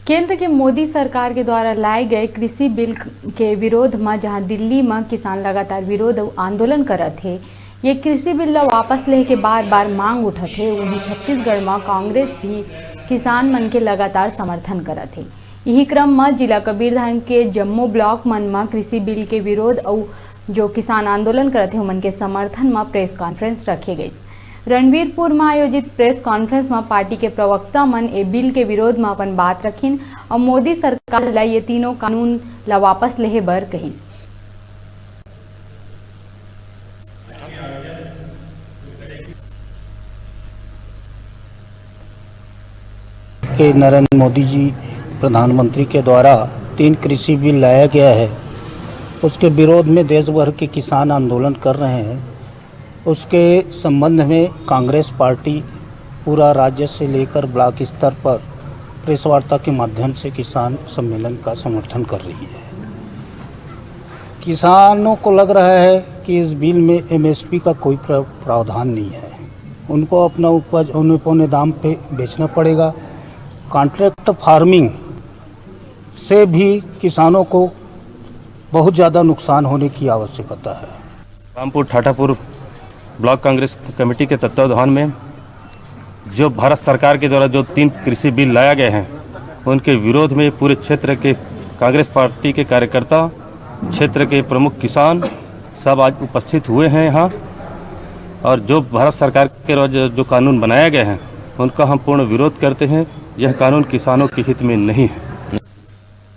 केंद्र के मोदी सरकार के द्वारा लाए गए कृषि बिल के विरोध में जहां दिल्ली में किसान लगातार विरोध आंदोलन करत थे, ये कृषि बिल ला वापस ले के बार बार मांग उठत थे। वहीं छत्तीसगढ़ में कांग्रेस भी किसान मन के लगातार समर्थन करत थे। यही क्रम में जिला कबीरधाम के जम्मू ब्लॉक मन में कृषि बिल के विरोध और जो किसान आंदोलन करत थे उमन के समर्थन में प्रेस कॉन्फ्रेंस रखे गई। रणवीरपुर में आयोजित प्रेस कॉन्फ्रेंस में पार्टी के प्रवक्ता मन ए बिल के विरोध में अपन बात रखिन और मोदी सरकार ला ये तीनों कानून ला वापस लेहे बर कही। कि नरेंद्र मोदी जी प्रधानमंत्री के द्वारा 3 कृषि बिल लाया गया है, उसके विरोध में देश भर के किसान आंदोलन कर रहे हैं। उसके संबंध में कांग्रेस पार्टी पूरा राज्य से लेकर ब्लॉक स्तर पर प्रेस वार्ता के माध्यम से किसान सम्मेलन का समर्थन कर रही है। किसानों को लग रहा है कि इस बिल में एमएसपी का कोई प्रावधान नहीं है। उनको अपना उपज औने पौने दाम पे बेचना पड़ेगा। कॉन्ट्रैक्ट फार्मिंग से भी किसानों को बहुत ज़्यादा नुकसान होने की आवश्यकता है। रामपुर ठाठापुर ब्लॉक कांग्रेस कमेटी के तत्वावधान में जो भारत सरकार के द्वारा जो 3 कृषि बिल लाया गए हैं, उनके विरोध में पूरे क्षेत्र के कांग्रेस पार्टी के कार्यकर्ता, क्षेत्र के प्रमुख किसान सब आज उपस्थित हुए हैं यहाँ। और जो भारत सरकार के द्वारा जो कानून बनाया गया है, उनका हम पूर्ण विरोध करते हैं। यह कानून किसानों के हित में नहीं है।